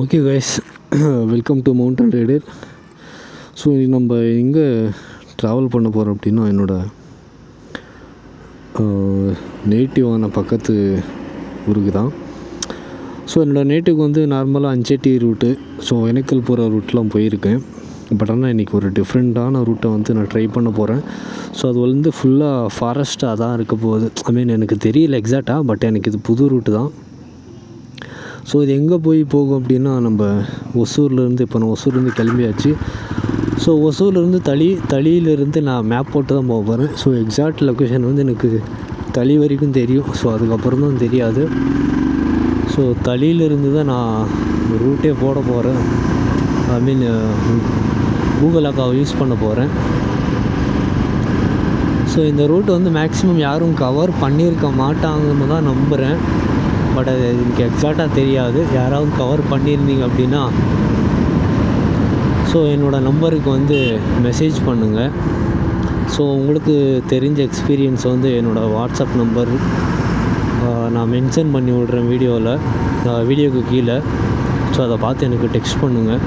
Okay guys, welcome to mountain rider. So இன்றைக்கி நம்ம எங்கே ட்ராவல் பண்ண போகிறோம் அப்படின்னா என்னோடய நேட்டிவான பக்கத்து ஊருக்கு தான். ஸோ என்னோடய நேட்டிவ்க்கு வந்து நார்மலாக அஞ்செட்டி ரூட்டு, ஸோ ஒகேனக்கல் போகிற ரூட்லாம் போயிருக்கேன். பட் ஆனால் இன்றைக்கி ஒரு டிஃப்ரெண்ட்டான ரூட்டை வந்து நான் ட்ரை பண்ண போகிறேன். ஸோ அது வந்து ஃபுல்லாக ஃபாரஸ்ட்டாக தான் இருக்க போகுது. எனக்கு தெரியல எக்ஸாக்டாக, பட் எனக்கு இது புது ரூட்டு தான். ஸோ இது எங்கே போகும் அப்படின்னா, நம்ம ஒசூர்லேருந்து இப்போ நான் ஒசூர்லேருந்து கிளம்பியாச்சு. ஸோ ஒசூர்லேருந்து தளியிலேருந்து நான் மேப் போட்டு தான் போக போகிறேன். ஸோ எக்ஸாக்ட் லொக்கேஷன் வந்து எனக்கு தளி வரைக்கும் தெரியும். ஸோ அதுக்கப்புறம் தான் தெரியாது. ஸோ தளியிலேருந்து தான் நான் ரூட்டே போட போகிறேன். கூகுள் அக்காவை யூஸ் பண்ண போகிறேன். ஸோ இந்த ரூட் வந்து மேக்ஸிமம் யாரும் கவர் பண்ணியிருக்க மாட்டாங்கன்னு தான் நம்புகிறேன். பட் அது எனக்கு எக்ஸாக்டாக தெரியாது. யாராவது கவர் பண்ணியிருந்தீங்க அப்படின்னா ஸோ என்னோடய நம்பருக்கு வந்து மெசேஜ் பண்ணுங்கள். ஸோ உங்களுக்கு தெரிஞ்ச எக்ஸ்பீரியன்ஸ் வந்து என்னோடய வாட்ஸ்அப் நம்பர் நான் மென்ஷன் பண்ணி விட்றேன் வீடியோக்கு கீழே. ஸோ அதை பார்த்து எனக்கு டெக்ஸ்ட் பண்ணுங்கள்.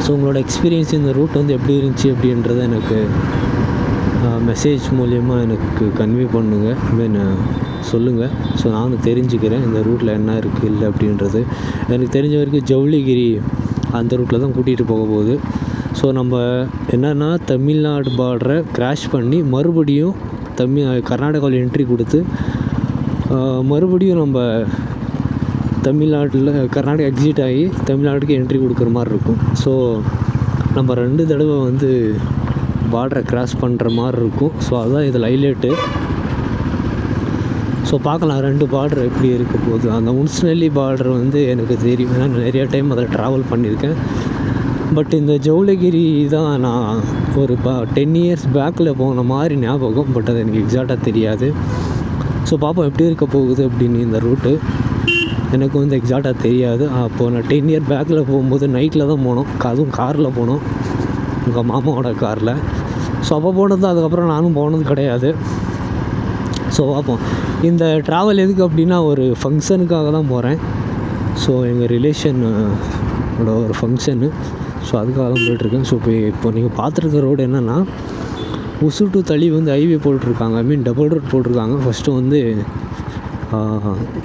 ஸோ உங்களோட எக்ஸ்பீரியன்ஸ் இந்த ரூட் வந்து எப்படி இருந்துச்சு அப்படின்றத எனக்கு மெசேஜ் மூலயமா எனக்கு கன்வே பண்ணுங்கள், சொல்லுங்கள். ஸோ நானும் தெரிஞ்சுக்கிறேன் இந்த ரூட்டில் என்ன இருக்குது இல்லை அப்படின்றது. எனக்கு தெரிஞ்ச வரைக்கும் ஜவுளிகிரி அந்த ரூட்டில் தான் கூட்டிகிட்டு போக போகுது. ஸோ நம்ம என்னென்னா தமிழ்நாடு பார்டரை கிராஷ் பண்ணி மறுபடியும் கர்நாடகாவில் என்ட்ரி கொடுத்து மறுபடியும் நம்ம தமிழ்நாட்டில் கர்நாடகா எக்ஸிட் ஆகி தமிழ்நாட்டுக்கு என்ட்ரி கொடுக்குற மாதிரி இருக்கும். ஸோ நம்ம 2 தடவை வந்து பார்டரை கிராஸ் பண்ணுற மாதிரி இருக்கும். ஸோ அதுதான் இதில் ஹைலைட்டு. ஸோ பார்க்கலாம் 2 பார்டர் எப்படி இருக்க போகுது. அந்த உன்ஸ்நெல்லி பார்டர் வந்து எனக்கு தெரியும், ஏன்னா நிறையா டைம் அதில் ட்ராவல் பண்ணியிருக்கேன். பட் இந்த ஜவுளிகிரி தான் நான் ஒரு 10 இயர்ஸ் பேக்கில் போன மாதிரி ஞாபகம். பட் அது எனக்கு எக்ஸாக்டாக தெரியாது. ஸோ பார்ப்போம் எப்படி இருக்க போகுது அப்படின்னு. இந்த ரூட்டு எனக்கு வந்து எக்ஸாக்டாக தெரியாது. அப்போது நான் 10 இயர் பேக்கில் போகும்போது நைட்டில் தான் போனோம், அதுவும் காரில் போனோம், எங்கள் மாமாவோட காரில். ஸோ அப்போ போனது தான், அதுக்கப்புறம் நானும் போனது கிடையாது. ஸோ பார்ப்போம். இந்த ட்ராவல் எதுக்கு அப்படின்னா ஒரு ஃபங்க்ஷனுக்காக தான் போகிறேன். ஸோ எங்கள் ரிலேஷனோட ஒரு ஃபங்க்ஷனு. ஸோ அதுக்காக தான் போய்ட்டுருக்கேன். ஸோ இப்போ நீங்கள் பார்த்துருக்க ரோடு என்னென்னா, ஒசூர் டு தளி வந்து ஹைவே போட்டிருக்காங்க, டபுள் ரோட் போட்டிருக்காங்க. ஃபஸ்ட்டு வந்து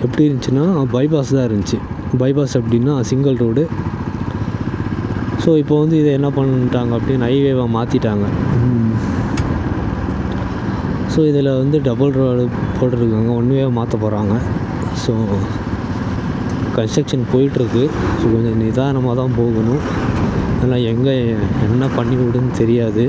எப்படி இருந்துச்சுன்னா பைபாஸ் தான் இருந்துச்சு. பைபாஸ் அப்படின்னா சிங்கிள் ரோடு. ஸோ இப்போ வந்து இதை என்ன பண்ணிட்டாங்க அப்படின்னு ஹைவேவை மாற்றிட்டாங்க. ஸோ இதில் வந்து டபுள் ரோடு போட்டிருக்காங்க, 1 வே மாற்ற போகிறாங்க. ஸோ கன்ஸ்ட்ரக்ஷன் போயிட்டுருக்கு. ஸோ கொஞ்சம் நிதானமாக தான் போகணும், ஏன்னா எங்கே என்ன பண்ணி விடுன்னு தெரியாது.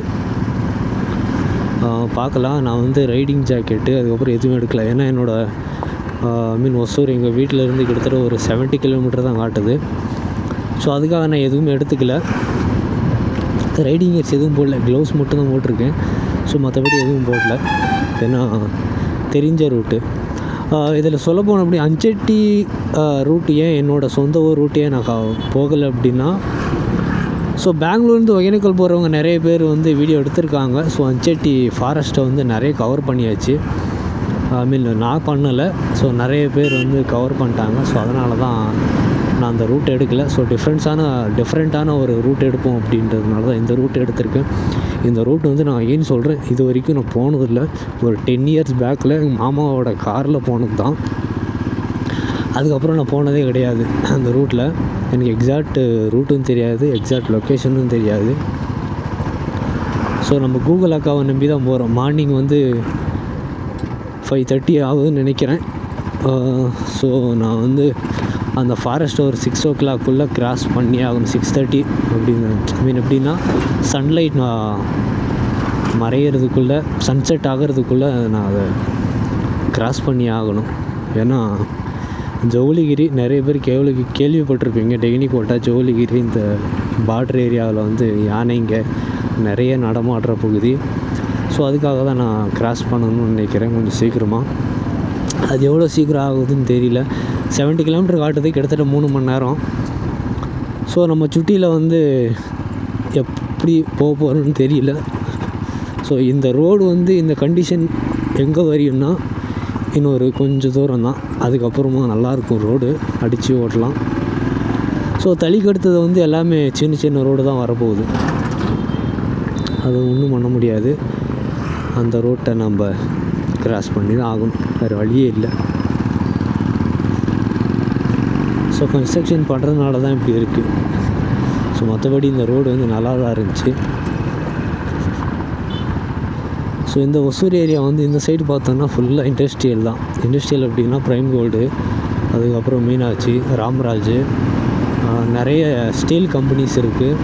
பார்க்கலாம். நான் வந்து ரைடிங் ஜாக்கெட்டு அதுக்கப்புறம் எதுவும் எடுக்கல, ஏன்னா என்னோடய ஒசூர் எங்கள் வீட்டிலேருந்து கிட்டத்தட்ட ஒரு 70 கிலோமீட்டர் தான் காட்டுது. ஸோ அதுக்காக நான் எதுவுமே எடுத்துக்கல. ரைடிங் கியர்ஸ் எதுவும் போடல, க்ளவுஸ் மட்டும் தான் போட்டிருக்கேன். ஸோ மற்றபடி எதுவும் போடல, ஏன்னா தெரிஞ்ச ரூட்டு. இதில் சொல்ல போனோம் அப்படி அஞ்செட்டி ரூட்டு ஏன் என்னோடய சொந்த ஊர் ரூட்டு ஏன் நான் போகலை அப்படின்னா, ஸோ பெங்களூர்லேருந்து ஒகேனக்கல் போகிறவங்க நிறைய பேர் வந்து வீடியோ எடுத்திருக்காங்க. ஸோ அஞ்செட்டி ஃபாரஸ்ட்டை வந்து நிறைய கவர் பண்ணியாச்சு. நான் பண்ணலை. ஸோ நிறைய பேர் வந்து கவர் பண்ணிட்டாங்க. ஸோ அதனால தான் நான் அந்த ரூட் எடுக்கலை. ஸோ டிஃப்ரெண்ட்டான ஒரு ரூட் எடுப்போம் அப்படின்றதுனால தான் இந்த ரூட் எடுத்திருக்கேன். இந்த ரூட் வந்து நான் ஏன்னு சொல்கிறேன், இது வரைக்கும் நான் போனதில்லை. ஒரு 10 இயர்ஸ் பேக்கில் எங்கள் மாமாவோட காரில் போனது தான். அதுக்கப்புறம் நான் போனதே கிடையாது அந்த ரூட்டில். எனக்கு எக்ஸாக்ட் ரூட்டும் தெரியாது, எக்ஸாக்ட் லொக்கேஷனும் தெரியாது. ஸோ நம்ம கூகுள் அக்காவை நம்பி தான் போகிறோம். மார்னிங் வந்து 5:30 ஆகுதுன்னு நினைக்கிறேன். ஸோ நான் வந்து அந்த ஃபாரஸ்ட்டை ஒரு 6 o'clock கிராஸ் பண்ணி ஆகணும். 6:30 அப்படின்னு எப்படின்னா சன்லைட் நான் மறையிறதுக்குள்ளே, சன்செட் ஆகிறதுக்குள்ளே நான் அதை கிராஸ் பண்ணி ஆகணும். ஏன்னா ஜவுளிகிரி நிறைய பேர் கேள்விப்பட்டிருப்பீங்க. டெக்னிக்கோட்டா ஜவுளிகிரி இந்த பார்டர் ஏரியாவில் வந்து யானைங்க நிறைய நடமாடுற பகுதி. ஸோ அதுக்காக தான் நான் கிராஸ் பண்ணணும்னு நினைக்கிறேன் கொஞ்சம் சீக்கிரமாக. அது எவ்வளோ சீக்கிரம் ஆகுதுன்னு தெரியல. 70 கிலோமீட்டர் காட்டுது, கிட்டத்தட்ட 3 மணி நேரம். ஸோ நம்ம சுட்டியில் வந்து எப்படி போகிறோன்னு தெரியல. ஸோ இந்த ரோடு வந்து இந்த கண்டிஷன் எங்கே வரையும்னா இன்னொரு கொஞ்சம் தூரம் தான், அதுக்கப்புறமா நல்லாயிருக்கும் ரோடு, அடித்து ஓட்டலாம். ஸோ தளிக்கு அடுத்தது வந்து எல்லாமே சின்ன சின்ன ரோடு தான் வரப்போகுது. அது ஒன்றும் பண்ண முடியாது. அந்த ரோட்டை நம்ம கிராஸ் பண்ணி தான் ஆகணும், வேறு வழியே இல்லை. ஸோ கன்ஸ்ட்ரக்ஷன் பண்ணுறதுனால தான் இப்படி இருக்குது. ஸோ மற்றபடி இந்த ரோடு வந்து நல்லா தான் இருந்துச்சு. ஸோ இந்த ஒசூர் ஏரியா வந்து இந்த சைடு பார்த்தோன்னா ஃபுல்லாக இண்டஸ்ட்ரியல் தான். இண்டஸ்ட்ரியல் அப்படின்னா ப்ரைம் கோல்டு, அதுக்கப்புறம் மீனாட்சி, ராம்ராஜ், நிறைய ஸ்டீல் கம்பெனிஸ் இருக்குது.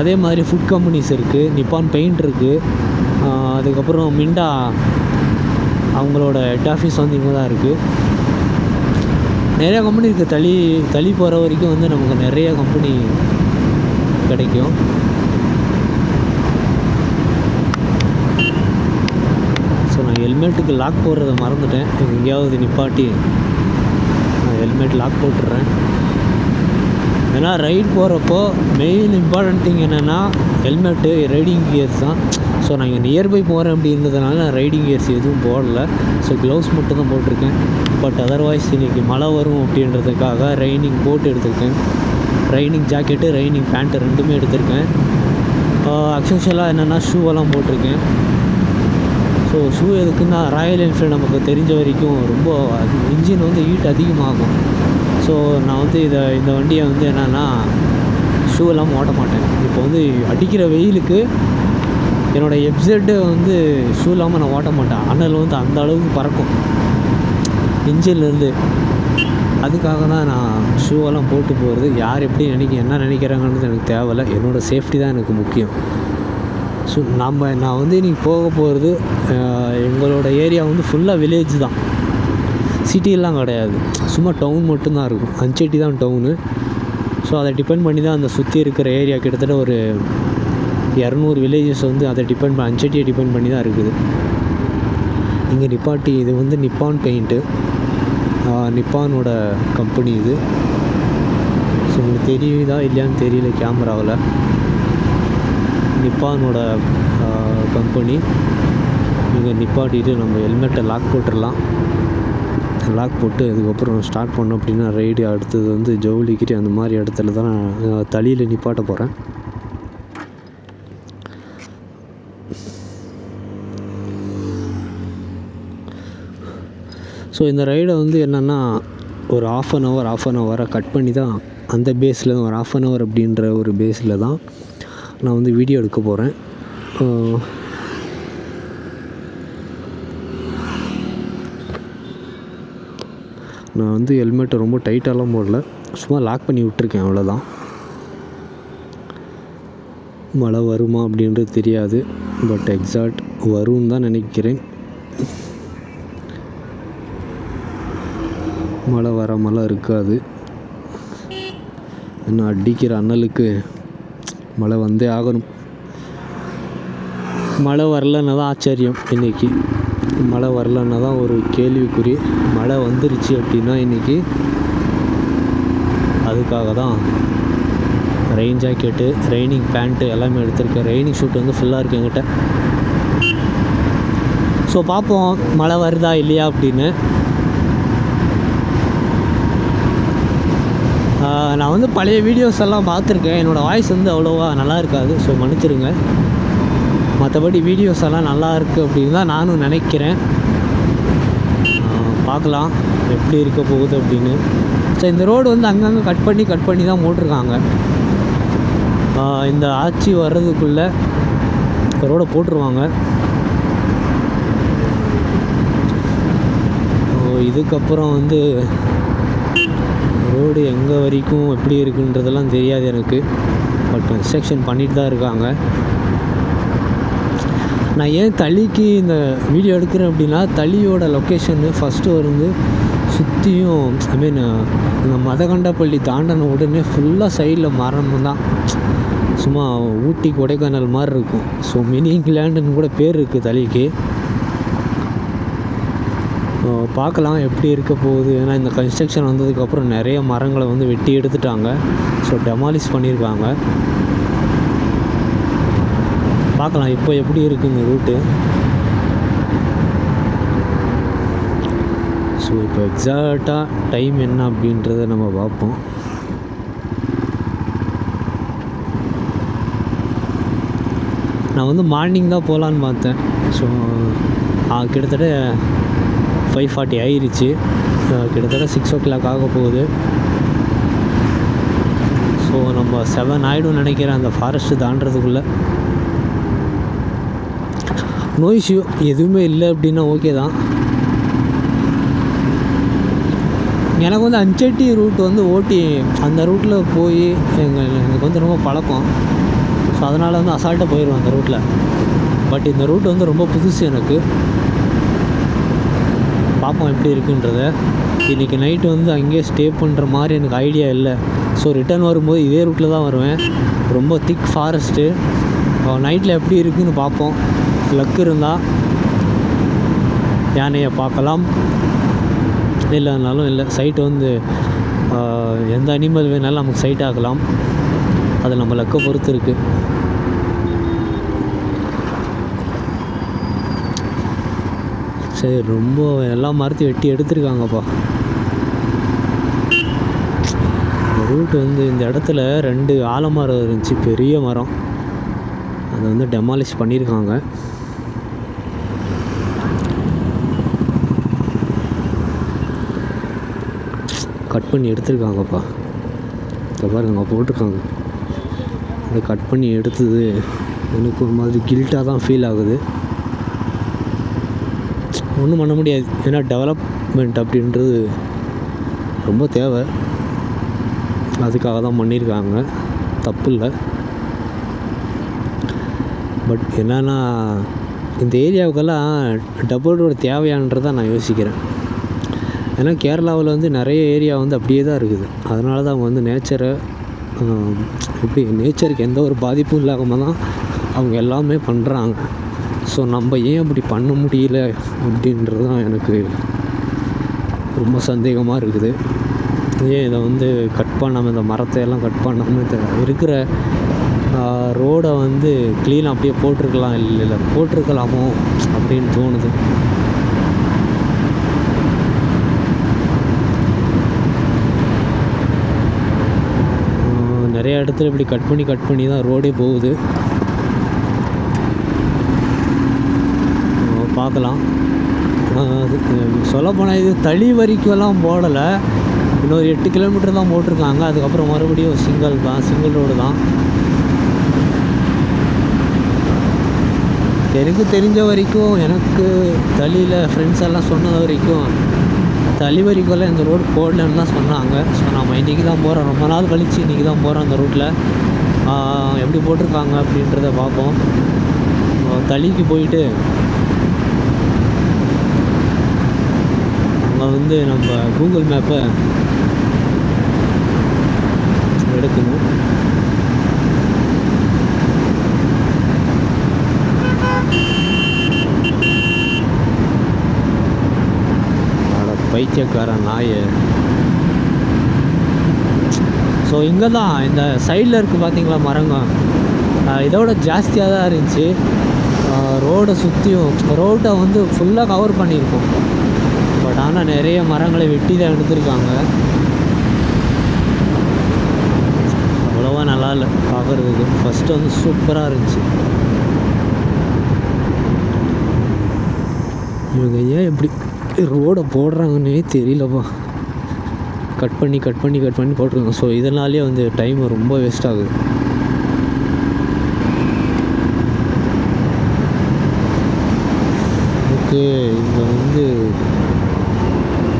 அதே மாதிரி ஃபுட் கம்பெனிஸ் இருக்குது, நிப்பான் பெயிண்ட் இருக்குது. அதுக்கப்புறம் மிண்டா அவங்களோட ஹெட் ஆஃபீஸ் வந்து இங்கே தான் இருக்குது. நிறையா கம்பெனி இருக்குது. தளி போகிற வரைக்கும் வந்து நமக்கு நிறைய கம்பெனி கிடைக்கும். ஸோ நான் ஹெல்மெட்டுக்கு லாக் போடுறத மறந்துட்டேன். எங்கேயாவது நிப்பாட்டி நான் ஹெல்மெட் லாக் போட்டுடுறேன். ஏன்னா ரைட் போகிறப்போ மெயின் இம்பார்ட்டன்ட் திங் என்னென்னா ஹெல்மெட்டு, ரைடிங் கியர்ஸ் தான். ஸோ நான் இங்கே நியர்பை போகிறேன் அப்படின்றதுனால நான் ரைடிங் கியர்ஸ் எதுவும் போடலை. ஸோ க்ளவுஸ் மட்டும் தான் போட்டிருக்கேன். பட் அதர்வைஸ் இன்றைக்கி மழை வரும் அப்படின்றதுக்காக ரெய்னிங் கோட் எடுத்திருக்கேன், ரெய்னிங் ஜாக்கெட்டு, ரெய்னிங் பேண்ட்டு ரெண்டுமே எடுத்திருக்கேன். அக்சென்ஷியலாக என்னென்னா ஷூவெல்லாம் போட்டிருக்கேன். ஸோ ஷூ எதுக்குன்னா ராயல் என்ஃபீல்டு நமக்கு தெரிஞ்ச வரைக்கும் ரொம்ப இன்ஜின் வந்து ஹீட் அதிகமாகும். ஸோ நான் வந்து இந்த வண்டியை வந்து என்னென்னா ஷூ எல்லாம் ஓட்ட மாட்டேன். இப்போ வந்து அடிக்கிற வெயிலுக்கு என்னோடய எஃப்செட்டு வந்து ஷூ இல்லாமல் நான் ஓட்ட மாட்டேன். அனல் வந்து அந்த அளவுக்கு பறக்கும் இன்ஜின்லேருந்து. அதுக்காக தான் நான் ஷூவெல்லாம் போட்டு போகிறது. யார் எப்படி என்ன நினைக்கிறாங்கன்றது எனக்கு தேவையில்லை. என்னோடய சேஃப்டி தான் எனக்கு முக்கியம். ஸோ நான் வந்து இன்றைக்கி போக போகிறது, எங்களோட ஏரியா வந்து ஃபுல்லாக வில்லேஜ் தான், சிட்டியெல்லாம் கிடையாது. சும்மா டவுன் மட்டும்தான் இருக்கும். அஞ்சட்டி தான் டவுனு. ஸோ அதை டிபெண்ட் பண்ணி தான் அந்த சுற்றி இருக்கிற ஏரியா கிட்டத்தட்ட ஒரு 200 வில்லேஜஸ் வந்து அதை அஞ்சட்டியை டிபெண்ட் பண்ணி தான் இருக்குது. இங்கே நிப்பாட்டி இது வந்து நிப்பான் பெயிண்ட்டு, நிப்பானோட கம்பெனி இது. ஸோ உங்களுக்கு தெரியுதா இல்லையான்னு தெரியல கேமராவில். நிப்பானோட கம்பெனி. இங்கே நிப்பாட்டிட்டு நம்ம ஹெல்மெட்டை லாக் போட்டுடலாம். லாக் போட்டு அதுக்கப்புறம் ஸ்டார்ட் பண்ணோம் அப்படின்னா ரைடு அடுத்தது வந்து ஜவுளிக்கிட்டு அந்த மாதிரி இடத்துல தான் நான் தளியில் நிப்பாட்ட போகிறேன். ஸோ இந்த ரைடை வந்து என்னென்னா ஒரு ஆஃப் அன் ஹவரை கட் பண்ணி தான் அந்த பேஸில் தான், ஒரு ½ அன் ஹவர் அப்படின்ற ஒரு பேஸில் தான் நான் வந்து வீடியோ எடுக்க போகிறேன். நான் வந்து ஹெல்மெட்டை ரொம்ப டைட்டாலாம் போடல, சும்மா லாக் பண்ணி விட்டுருக்கேன், அவ்வளோதான். மழை வருமா அப்படின்றது தெரியாது, பட் எக்ஸாக்ட் வரும்னு தான் நினைக்கிறேன். மழை வராமலாம் இருக்காது. இன்னும் அடிக்கிற அனலுக்கு மழை வந்தே ஆகணும். மழை வரலன்னா தான் ஆச்சரியம். இன்றைக்கி மழை வரலன்னா தான் ஒரு கேள்விக்குறி. மழை வந்துருச்சு அப்படின்னா இன்றைக்கி அதுக்காக தான் ரெயின் ஜாக்கெட்டு, ரெய்னிங் பேண்ட்டு எல்லாமே எடுத்திருக்கேன். ரெய்னிங் ஷூட் வந்து ஃபுல்லாக இருக்குது என்கிட்ட. ஸோ பார்ப்போம் மழை வருதா இல்லையா அப்படின்னு. நான் வந்து பழைய வீடியோஸ் எல்லாம் பார்த்துருக்கேன். என்னோடய வாய்ஸ் வந்து அவ்வளோவா நல்லா இருக்காது, ஸோ மன்னிச்சிருங்க. மற்றபடி வீடியோஸ் எல்லாம் நல்லா இருக்குது அப்படின்னு தான் நானும் நினைக்கிறேன். பார்க்கலாம் எப்படி இருக்க போகுது அப்படின்னு. ஸோ இந்த ரோடு வந்து அங்கங்கே கட் பண்ணி தான் போட்டிருக்காங்க. இந்த ஆட்சி வர்றதுக்குள்ளே ரோடை போட்டுருவாங்க. இதுக்கப்புறம் வந்து ரோடு எங்கே வரைக்கும் எப்படி இருக்குன்றதெல்லாம் தெரியாது எனக்கு, பட் கன்ஸ்ட்ரக்ஷன் பண்ணிட்டு தான் இருக்காங்க. நான் ஏன் தளிக்கு இந்த வீடியோ எடுக்கிறேன் அப்படின்னா, தளியோட லொக்கேஷன்னு ஃபஸ்ட்டு வந்து சுற்றியும் இந்த மதகண்டப்பள்ளி தாண்டின உடனே ஃபுல்லாக சைடில் மரம் தான், சும்மா ஊட்டி கொடைக்கானல் மாதிரி இருக்கும். ஸோ மினி இங்கிலாண்டுன்னு கூட பேர் இருக்குது தளிக்கு. பார்க்கலாம் எப்படி இருக்க போகுது. ஏன்னா இந்த கன்ஸ்ட்ரக்ஷன் வந்ததுக்கப்புறம் நிறைய மரங்களை வந்து வெட்டி எடுத்துட்டாங்க. ஸோ டெமாலிஷ் பண்ணியிருக்காங்க. பார்க்கலாம் இப்போ எப்படி இருக்குது இந்த ரூட்டு. ஸோ இப்போ எக்ஸாக்டாக டைம் என்ன அப்படின்றத நம்ம பார்ப்போம். நான் வந்து மார்னிங் தான் போகலான்னு பார்த்தேன். ஸோ கிட்டத்தட்ட 5:40 ஆயிடுச்சு. கிட்டத்தட்ட 6 o'clock ஆக போகுது. ஸோ நம்ம 7 ஆகிடும்னு நினைக்கிறேன் அந்த ஃபாரஸ்ட்டு தாண்டறதுக்குள்ளே. நோ இஷ்யூ, எதுவுமே இல்லை அப்படின்னா ஓகே தான். எனக்கு வந்து அஞ்சட்டி ரூட் வந்து ஓட்டி அந்த ரூட்டில் போய் எனக்கு வந்து ரொம்ப பழக்கம். ஸோ அதனால் வந்து அசால்ட்டாக போயிடுவேன் அந்த ரூட்டில். பட் இந்த ரூட் வந்து ரொம்ப புதுசு எனக்கு. பார்ப்போம் எப்படி இருக்குன்றத. இன்றைக்கி நைட்டு வந்து அங்கேயே ஸ்டே பண்ணுற மாதிரி எனக்கு ஐடியா இல்லை. ஸோ ரிட்டர்ன் வரும்போது இதே ரூட்டில் தான் வருவேன். ரொம்ப திக் ஃபாரஸ்ட்டு. நைட்டில் எப்படி இருக்குதுன்னு பார்ப்போம். லக் இருந்தால் யானையை பார்க்கலாம், இல்லைனாலும் இல்லை. சைட்டு வந்து எந்த அனிமல் வேணாலும் நமக்கு சைட் ஆகலாம். அது நம்ம லக்கை பொறுத்து இருக்குது. சரி, ரொம்ப எல்லா மரத்தையும் வெட்டி எடுத்துருக்காங்கப்பா. ரூட் வந்து இந்த இடத்துல 2 ஆலமரம் இருந்துச்சு, பெரிய மரம். அதை வந்து டெமாலிஷ் பண்ணியிருக்காங்க. கட் பண்ணி எடுத்துருக்காங்கப்பா. இதை பாருங்க, அங்கே போட்டிருக்காங்க. அதை கட் பண்ணி எடுத்தது எனக்கு ஒரு மாதிரி கில்ட்டாக தான் ஃபீல் ஆகுது. ஒன்றும் பண்ண முடியாது, ஏன்னா டெவலப்மெண்ட் அப்படின்றது ரொம்ப தேவை. அதுக்காக தான் பண்ணியிருக்காங்க, தப்பு இல்லை. பட் என்னென்னா இந்த ஏரியாவுக்கெல்லாம் டபுள் ரோடு தேவையானதான் நான் யோசிக்கிறேன். ஏன்னா கேரளாவில் வந்து நிறைய ஏரியா வந்து அப்படியே தான் இருக்குது. அதனால தான் அவங்க வந்து நேச்சரை எப்படி நேச்சருக்கு எந்த ஒரு பாதிப்பும் இல்லாமல் தான் அவங்க எல்லாமே பண்ணுறாங்க. ஸோ நம்ம ஏன் அப்படி பண்ண முடியல அப்படின்றது தான் எனக்கு ரொம்ப சந்தேகமாக இருக்குது. ஏன் இதை வந்து கட் பண்ணாமல், இந்த மரத்தை எல்லாம் கட் பண்ணாமல் இருக்கிற ரோடை வந்து க்ளீனாக அப்படியே போட்டிருக்கலாம், இல்லை போட்டிருக்கலாமோ அப்படின்னு தோணுது. நிறைய இடத்துல இப்படி கட் பண்ணி தான் ரோடே போகுது. பார்க்கலாம். சொல்லப்போனால் இது தளி வரைக்கும்லாம் போடலை, இன்னொரு 8 கிலோமீட்டர் தான் போட்டிருக்காங்க. அதுக்கப்புறம் மறுபடியும் சிங்கிள் ரோடு தான். எனக்கு தெரிஞ்ச வரைக்கும், எனக்கு தளியில் ஃப்ரெண்ட்ஸ் எல்லாம் சொன்னது வரைக்கும் தளி வரைக்கும்லாம் இந்த ரோடு போடலன்னு தான் சொன்னாங்க. ஸோ நம்ம இன்றைக்கி தான் போகிறோம், ரொம்ப நாள் கழித்து இன்றைக்கி தான் போகிறோம் அந்த ரூட்டில். எப்படி போட்டிருக்காங்க அப்படின்றத பார்ப்போம். தளிக்கு போயிட்டு அங்கே வந்து நம்ம கூகுள் மேப்பை எடுக்கணும். பைத்தியக்காரன் நாய். ஸோ இங்கே தான் இந்த சைடில் இருக்குது பார்த்தீங்களா மரங்க, இதோட ஜாஸ்தியாக தான் இருந்துச்சு. ரோடை சுற்றியும் ரோட்டை வந்து ஃபுல்லாக கவர் பண்ணியிருக்கோம். பட் ஆனால் நிறைய மரங்களை வெட்டி தான் எடுத்துருக்காங்க. அவ்வளோவா நல்லா இல்லை பார்க்குறதுக்கு. ஃபஸ்ட்டு வந்து சூப்பராக இருந்துச்சு. இவங்க ஏன் எப்படி ரோடை போடுறாங்கன்னே தெரியலப்பா. கட் பண்ணி போட்டிருக்காங்க. ஸோ இதனாலே வந்து டைம் ரொம்ப வேஸ்ட் ஆகுது. ஓகே, இங்கே வந்து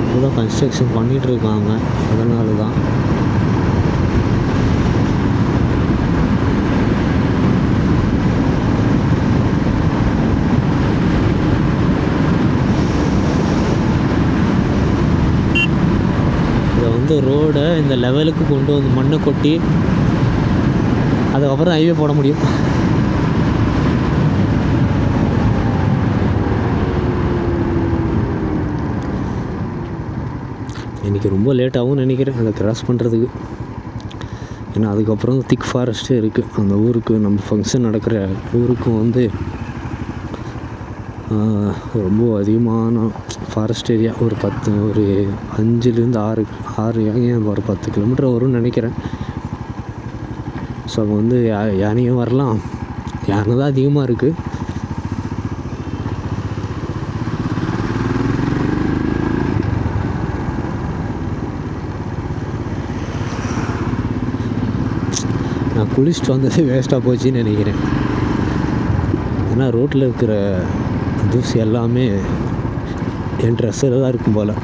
இப்போதான் கன்ஸ்ட்ரக்ஷன் பண்ணிகிட்ருக்காங்க, அதனால தான். ரோடை இந்த லெவலுக்கு கொண்டு வந்து மண்ணை கொட்டி அதுக்கப்புறம் ஹைவே போட முடியும். இன்றைக்கி ரொம்ப லேட்டாகவும் நினைக்கிறேன் அதை கிராஸ் பண்ணுறதுக்கு. ஏன்னா அதுக்கப்புறம் திக் ஃபாரஸ்ட்டே இருக்குது அந்த ஊருக்கு. நம்ம ஃபங்க்ஷன் நடக்கிற ஊருக்கும் வந்து ரொம்ப அதிகமான ஃபாரஸ்ட் ஏரியா. ஒரு 5லேருந்து 6 ஒரு 10 கிலோமீட்டர் வரும்னு நினைக்கிறேன். ஸோ அங்கே வந்து யானையும் வரலாம், யானை தான் அதிகமாக இருக்குது. நான் குளிச்சுட்டு வந்ததே வேஸ்ட்டாக போச்சுன்னு நினைக்கிறேன். ஏன்னா ரோட்டில் இருக்கிற தூசி எல்லாமே என் ட்ரெஸ்ஸில் தான் இருக்கும் போல்.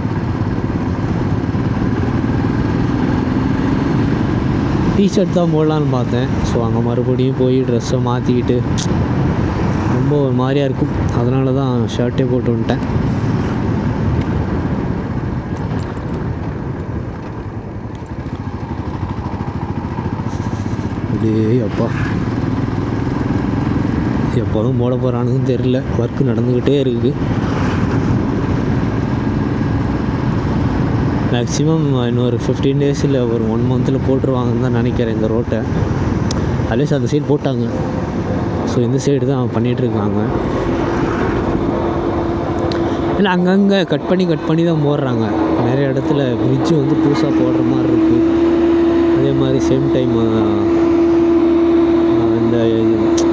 டிஷர்ட் தான் போடலான்னு பார்த்தேன். ஸோ அங்கே மறுபடியும் போய் ட்ரெஸ்ஸை மாற்றிக்கிட்டு ரொம்ப ஒரு மாதிரியாக இருக்கும். அதனால தான் ஷர்ட்டே போட்டு வந்துட்டேன். அப்படியே அப்பா எப்போதும் போட போகிறானுன்னு தெரில. ஒர்க்கு நடந்துக்கிட்டே இருக்குது. மேக்ஸிமம் இன்னொரு 15 days இல்லை ஒரு 1 month போட்டுருவாங்கன்னு தான் நினைக்கிறேன் இந்த ரோட்டை. அட்லீஸ்ட் அந்த சைடு போட்டாங்க. ஸோ இந்த சைடு தான் பண்ணிகிட்ருக்காங்க. இல்லை அங்கங்கே கட் பண்ணி தான் போடுறாங்க. நிறைய இடத்துல பிரிட்ஜு வந்து புதுசாக போடுற மாதிரி இருக்குது. அதே மாதிரி சேம் டைம் இந்த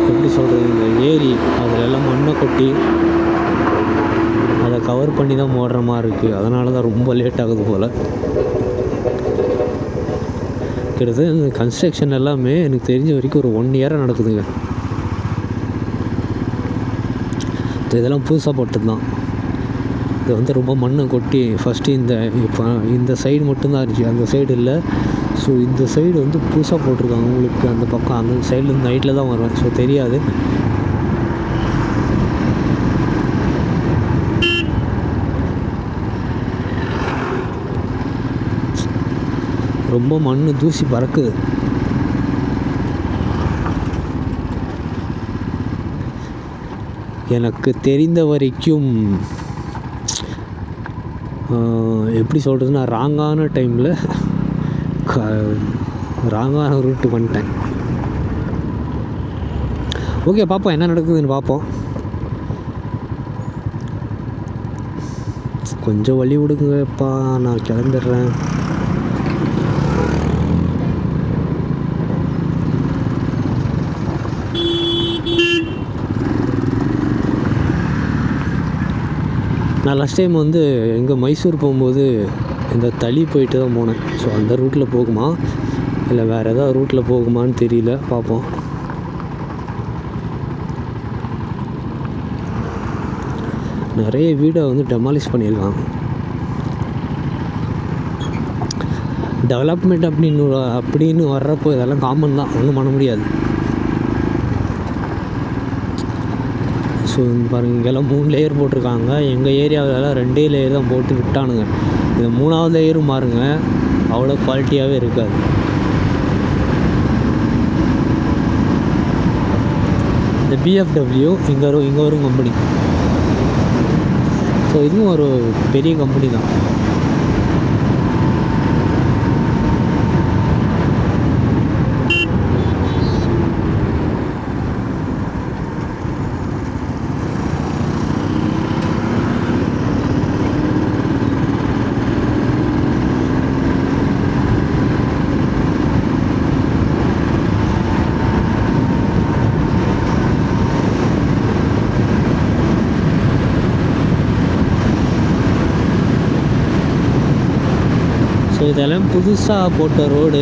எப்படி சொல்கிறது, இந்த ஏரி அதிலெல்லாம் மண்ணை கொட்டி அதை கவர் பண்ணி தான் போடுற மாதிரி இருக்குது. அதனால தான் ரொம்ப லேட் ஆகுது போல். கிட்டத்தட்ட இந்த கன்ஸ்ட்ரக்ஷன் எல்லாமே எனக்கு தெரிஞ்ச வரைக்கும் ஒரு 1 year நடக்குதுங்க. இதெல்லாம் புதுசாக போட்டது தான். இது வந்து ரொம்ப மண்ணை கொட்டி ஃபஸ்ட்டு இப்போ இந்த சைடு மட்டும்தான் இருந்துச்சு, அந்த சைடு இல்லை. ஸோ இந்த சைடு வந்து புதுசாக போட்டிருக்காங்க. உங்களுக்கு அந்த பக்கம் அந்த சைட்லேருந்து நைட்டில் தான் வருவேன். ஸோ தெரியாது. ரொம்ப மண் தூசி பறக்குது. எனக்கு தெரிந்த வரைக்கும் எப்படி சொல்கிறதுனா ராங்கான டைமில் ராங்கான ரூட்டு வந்துட்டேன். ஓகே, பார்ப்போம் என்ன நடக்குதுன்னு பார்ப்போம். கொஞ்சம் வழி விடுங்கப்பா, நான் கிளம்பிடுறேன். நான் லாஸ்ட் டைம் வந்து எங்கே மைசூர் போகும்போது இந்த தளி போயிட்டு தான் போனேன். ஸோ அந்த ரூட்டில் போகுமா இல்லை வேறு ஏதாவது ரூட்டில் போகுமான்னு தெரியல, பார்ப்போம். நிறைய வீடை வந்து டெமாலிஷ் பண்ணியிருக்காங்க. டெவலப்மெண்ட் அப்படின்னு வர்றப்போ இதெல்லாம் காமன் தான், ஒன்றும் பண்ண முடியாது. ஸோ பாருங்கள், இங்கெல்லாம் 3 லேயர் போட்டிருக்காங்க. எங்கள் ஏரியாவிலலாம் 2 லேயர் தான் போட்டு விட்டானுங்க. இது 3வது லேயரும் பாருங்கள், அவ்வளோ குவாலிட்டியாகவே இருக்காது. இந்த பிஎஃப்டபிள்யூ இங்கே வரும் கம்பெனி. ஸோ இதுவும் ஒரு பெரிய கம்பெனி தான். ஸோ இதெல்லாம் புதுசாக போட்ட ரோடு.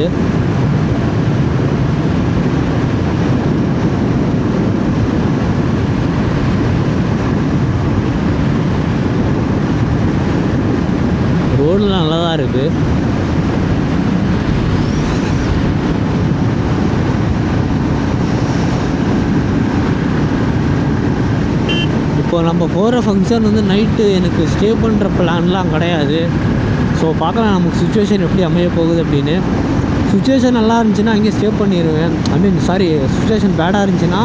ரோடெலாம் நல்லா தான் இருக்குது. இப்போ நம்ம போகிற ஃபங்க்ஷன் வந்து நைட்டு எனக்கு ஸ்டே பண்ணுற பிளான்லாம் கிடையாது. ஸோ பார்க்கலாம் நமக்கு சுச்சுவேஷன் எப்படி அமைய போகுது அப்படின்னு. சுச்சுவேஷன் நல்லா இருந்துச்சுன்னா அங்கேயே ஸ்டே பண்ணிடுவேன். சுச்சுவேஷன் பேடாக இருந்துச்சுன்னா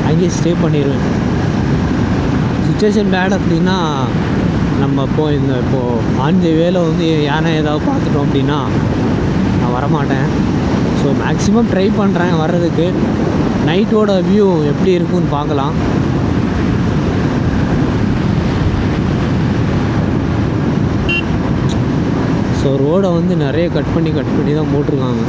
அங்கேயே ஸ்டே பண்ணிடுவேன். சுச்சுவேஷன் பேட் அப்படின்னா நம்ம இப்போது ஆன் தி வேல வந்து யானை ஏதாவது பார்த்துட்டோம் அப்படின்னா நான் வரமாட்டேன். ஸோ மேக்ஸிமம் ட்ரை பண்ணுறேன் வர்றதுக்கு. நைட்டோட வியூ எப்படி இருக்குன்னு பார்க்கலாம். ஸோ ரோடை வந்து நிறைய கட் பண்ணி தான் போட்டிருக்காங்க.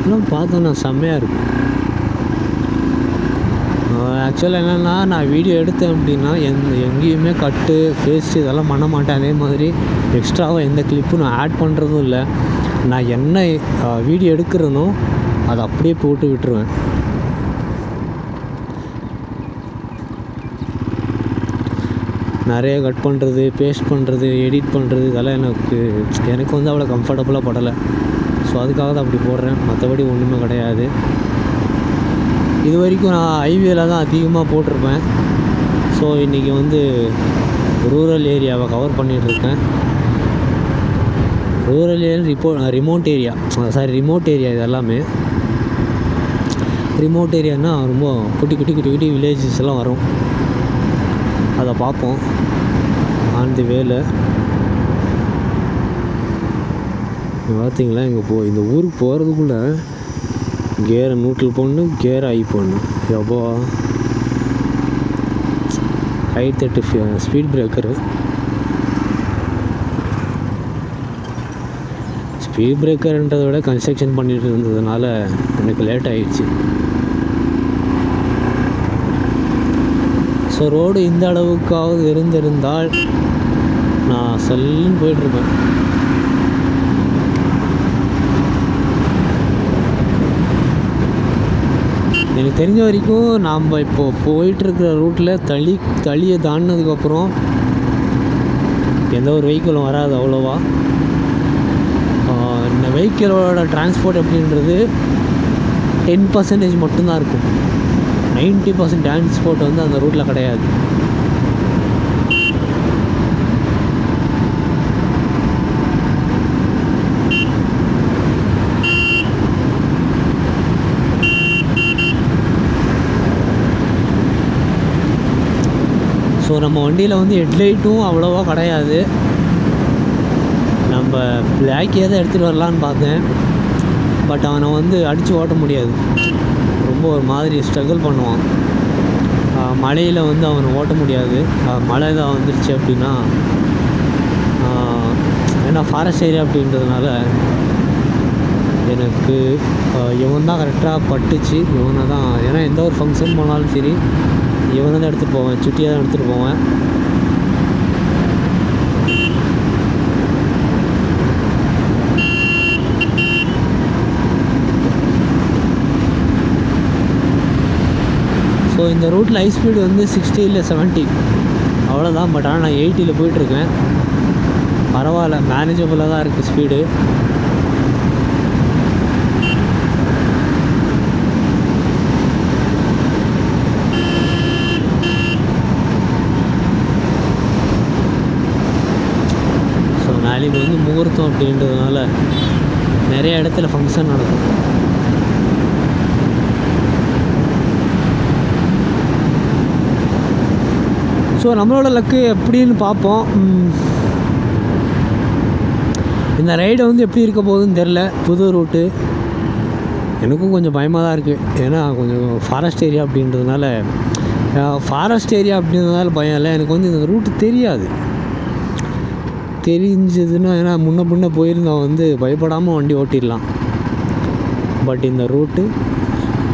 இதெல்லாம் பார்த்தோன்னா செம்மையாக இருக்கும். ஆக்சுவலாக என்னென்னா, நான் வீடியோ எடுத்தேன் அப்படின்னா எங்கேயுமே கட்டு ஃபேஸ்ட்டு இதெல்லாம் பண்ண மாட்டேன். அதே மாதிரி எக்ஸ்ட்ராவாக எந்த கிளிப்பும் நான் ஆட் பண்ணுறதும் இல்லை. நான் என்ன வீடியோ எடுக்கிறேனோ அதை அப்படியே போட்டு விட்டுருவேன். நிறைய கட் பண்ணுறது, பேஸ்ட் பண்ணுறது, எடிட் பண்ணுறது இதெல்லாம் எனக்கு வந்து அவ்வளோ கம்ஃபர்டபுளாக படலை. ஸோ அதுக்காக தான் அப்படி போடுறேன். மற்றபடி ஒன்றுமே கிடையாது. இது வரைக்கும் நான் ஹைவேல தான் அதிகமாக போட்டிருப்பேன். ஸோ இன்றைக்கி வந்து ரூரல் ஏரியாவை கவர் பண்ணிகிட்ருக்கேன். ரூரல் ஏரியா ரிமோட் ஏரியா இது எல்லாமே. ரிமோட் ஏரியானா ரொம்ப குட்டி வில்லேஜஸ் எல்லாம் வரும். அதை பார்ப்போம் ஆன் தி வேல. பார்த்தீங்களா, இந்த ஊருக்கு போகிறதுக்குள்ளே கேரை நியூட்ரல் போடணும், கேரை ஐ போடணும். எவ்வளோ ஹைட் 30 ஸ்பீட் பிரேக்கரு. ஸ்பீட் பிரேக்கர்ன்றதை விட கன்ஸ்ட்ரக்ஷன் பண்ணிட்டு இருந்ததுனால எனக்கு லேட் ஆகிடுச்சு. ஸோ ரோடு இந்த அளவுக்காவது இருந்திருந்தால் நான் சல்லுன்னு போயிட்டுருப்பேன். எனக்கு தெரிஞ்ச வரைக்கும் நாம் இப்போது போயிட்டுருக்கிற ரூட்டில் தளியை தாண்டினதுக்கப்புறம் எந்த ஒரு வெஹிக்கிளும் வராது அவ்வளோவா. இந்த வெஹிக்கிளோட டிரான்ஸ்போர்ட் அப்படின்றது 10% மட்டும்தான் இருக்கும். 90% டிரான்ஸ்போர்ட் வந்து அந்த ரூட்டில் கிடையாது. ஸோ நம்ம வண்டியில் வந்து ஹெட்லைட்டும் அவ்வளோவா கிடையாது. நம்ம பிளாக்கே தான் எடுத்துகிட்டு வரலான்னு பார்த்தேன். பட் அவனை வந்து அடித்து ஓட்ட முடியாது. ரொம்ப ஒரு மாதிரி ஸ்ட்ரகிள் பண்ணுவான். மழையில் வந்து அவனை ஓட்ட முடியாது. மழை தான் வந்துருச்சு அப்படின்னா, ஏன்னா ஃபாரஸ்ட் ஏரியா அப்படின்றதுனால எனக்கு இவன் தான் கரெக்டாக பட்டுச்சு. இவனை தான், ஏன்னா எந்த ஒரு ஃபங்க்ஷன் போனாலும் சரி இவனை தான் எடுத்துகிட்டு போவேன், சுட்டியாக தான் எடுத்துகிட்டு போவேன். ஸோ இந்த ரூட்டில் ஹை ஸ்பீடு வந்து 60 இல்லை 70 அவ்வளோதான். பட் ஆனால் நான் 80 போயிட்டுருக்கேன். பரவாயில்ல, மேனேஜபிளாக தான் இருக்குது ஸ்பீடு. நாளைக்கு வந்து முகூர்த்தம் அப்படின்றதுனால நிறைய இடத்துல ஃபங்க்ஷன் நடக்கும். ஸோ நம்மளோட லக்கு எப்படின்னு பார்ப்போம். இந்த ரைடை வந்து எப்படி இருக்க போகுதுன்னு தெரில. புது ரூட்டு எனக்கும் கொஞ்சம் பயமாக தான் இருக்குது. ஏன்னா கொஞ்சம் ஃபாரஸ்ட் ஏரியா அப்படின்றதுனால பயம் இல்லை. எனக்கு வந்து இந்த ரூட்டு தெரிஞ்சதுன்னா, ஏன்னா முன்ன போயிருந்தா வந்து பயப்படாமல் வண்டி ஓட்டிடலாம். பட் இந்த ரூட்டு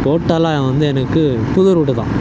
டோட்டலாக வந்து எனக்கு புது ரூட்டு தான்.